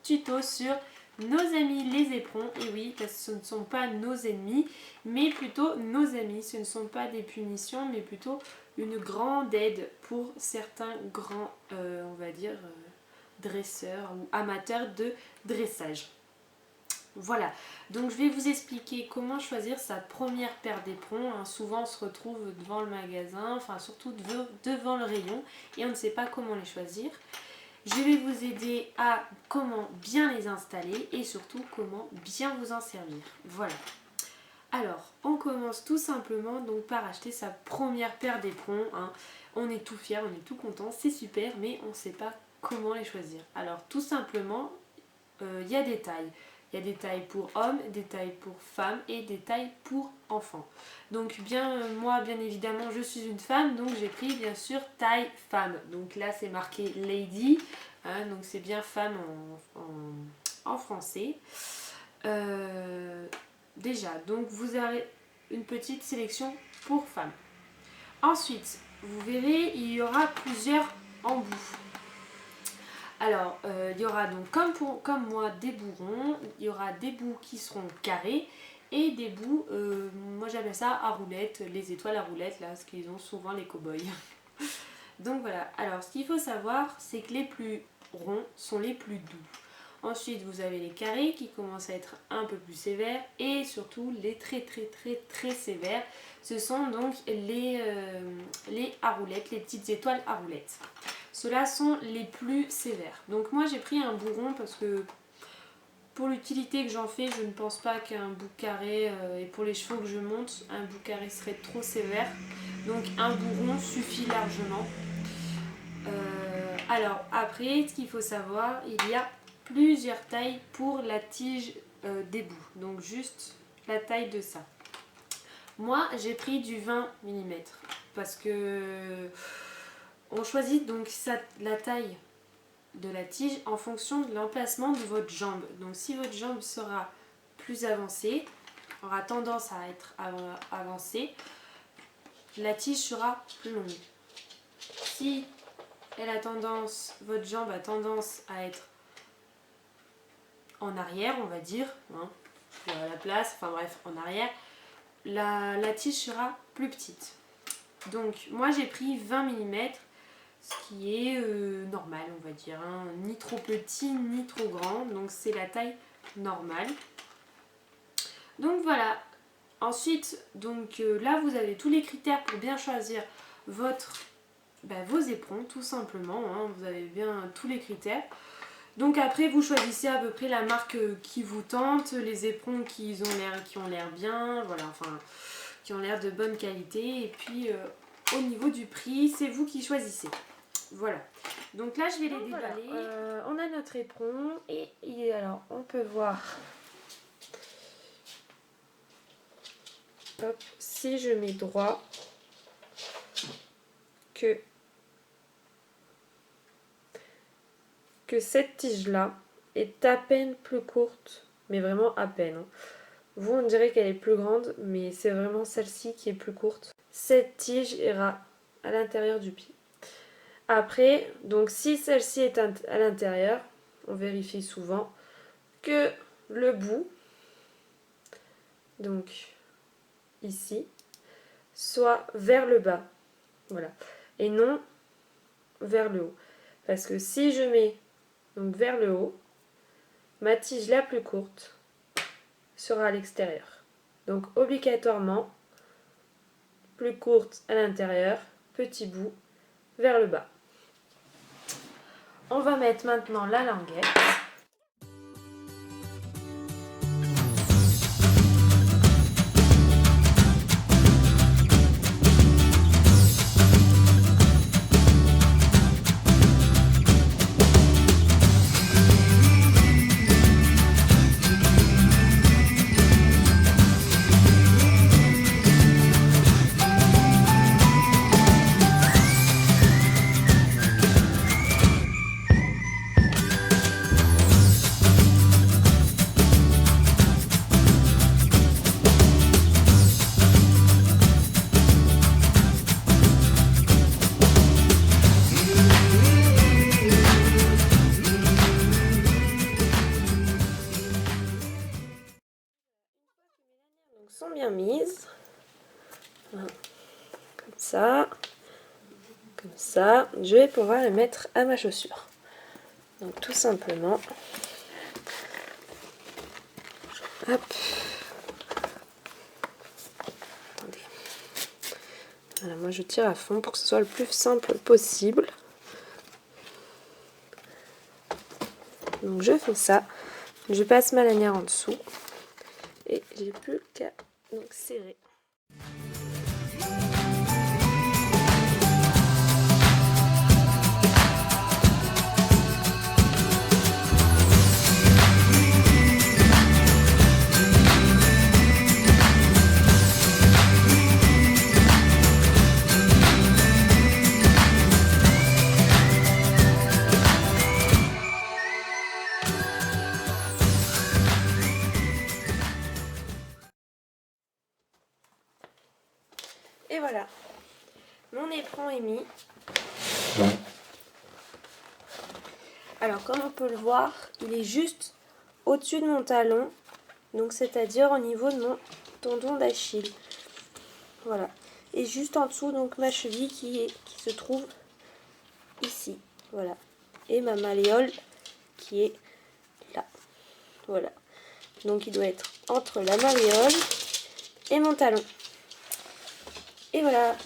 tuto sur nos amis les éperons. Et oui, parce que ce ne sont pas nos ennemis, mais plutôt nos amis. Ce ne sont pas des punitions, mais plutôt une grande aide pour certains grands, on va dire, dresseurs ou amateurs de dressage. Voilà, donc je vais vous expliquer comment choisir sa première paire d'éperons. Souvent on se retrouve devant le magasin, enfin surtout devant le rayon et on ne sait pas comment les choisir. Je vais vous aider à comment bien les installer et surtout comment bien vous en servir. Voilà. Alors, on commence tout simplement donc par acheter sa première paire d'éperons. On est tout fier, on est tout content, c'est super, mais on ne sait pas comment les choisir. Alors tout simplement, il y a des tailles. Il y a des tailles pour hommes, des tailles pour femmes et des tailles pour enfants. Donc moi bien évidemment je suis une femme, donc j'ai pris bien sûr taille femme. Donc là c'est marqué lady, donc c'est bien femme en français. Déjà, donc vous avez une petite sélection pour femmes. Ensuite, vous verrez, il y aura plusieurs embouts. Alors, il y aura donc comme moi des bouts ronds, il y aura des bouts qui seront carrés et des bouts, moi j'appelle ça à roulettes, les étoiles à roulettes, là, ce qu'ils ont souvent les cow-boys. Donc voilà, alors ce qu'il faut savoir, c'est que les plus ronds sont les plus doux. Ensuite, vous avez les carrés qui commencent à être un peu plus sévères et surtout les très sévères. Ce sont donc les à roulettes, les petites étoiles à roulettes. Ceux-là sont les plus sévères. Donc moi j'ai pris un bout rond parce que pour l'utilité que j'en fais, je ne pense pas qu'un bout carré, et pour les chevaux que je monte, un bout carré serait trop sévère. Donc un bout rond suffit largement. Alors après, ce qu'il faut savoir, il y a plusieurs tailles pour la tige des bouts. Donc juste la taille de ça. Moi j'ai pris du 20 mm parce que on choisit donc la taille de la tige en fonction de l'emplacement de votre jambe. Donc si votre jambe sera plus avancée, aura tendance à être avancée, la tige sera plus longue. Si votre jambe a tendance à être en arrière, on va dire, à la place, enfin bref, en arrière, la tige sera plus petite. Donc moi j'ai pris 20 mm, ce qui est normal, on va dire, ni trop petit ni trop grand, donc c'est la taille normale. Donc voilà. Ensuite, donc là vous avez tous les critères pour bien choisir vos éperons, tout simplement, vous avez bien tous les critères. Donc après vous choisissez à peu près la marque qui vous tente, les éperons qui ont l'air bien, voilà, enfin qui ont l'air de bonne qualité, et puis au niveau du prix, c'est vous qui choisissez. Voilà, donc là je vais les déballer. Voilà. On a notre éperon et alors on peut voir, hop, si je mets droit, que cette tige là est à peine plus courte, mais vraiment à peine. Vous on dirait qu'elle est plus grande, mais c'est vraiment celle-ci qui est plus courte. Cette tige ira à l'intérieur du pied. Après, donc si celle-ci est à l'intérieur, on vérifie souvent que le bout, donc ici, soit vers le bas, voilà, et non vers le haut. Parce que si je mets donc vers le haut, ma tige la plus courte sera à l'extérieur. Donc obligatoirement, plus courte à l'intérieur, petit bout vers le bas. On va mettre maintenant la languette. Voilà. Comme ça. Comme ça. Je vais pouvoir le mettre à ma chaussure. Donc tout simplement. Hop. Attendez. Voilà, moi je tire à fond pour que ce soit le plus simple possible. Donc je fais ça. Je passe ma lanière en dessous. Et j'ai plus qu'à donc serrer. Et voilà, mon éperon est mis. Alors comme on peut le voir, il est juste au-dessus de mon talon, donc c'est-à-dire au niveau de mon tendon d'Achille. Voilà. Et juste en dessous, donc ma cheville qui se trouve ici. Voilà. Et ma malléole qui est là. Voilà. Donc il doit être entre la malléole et mon talon. Et voilà.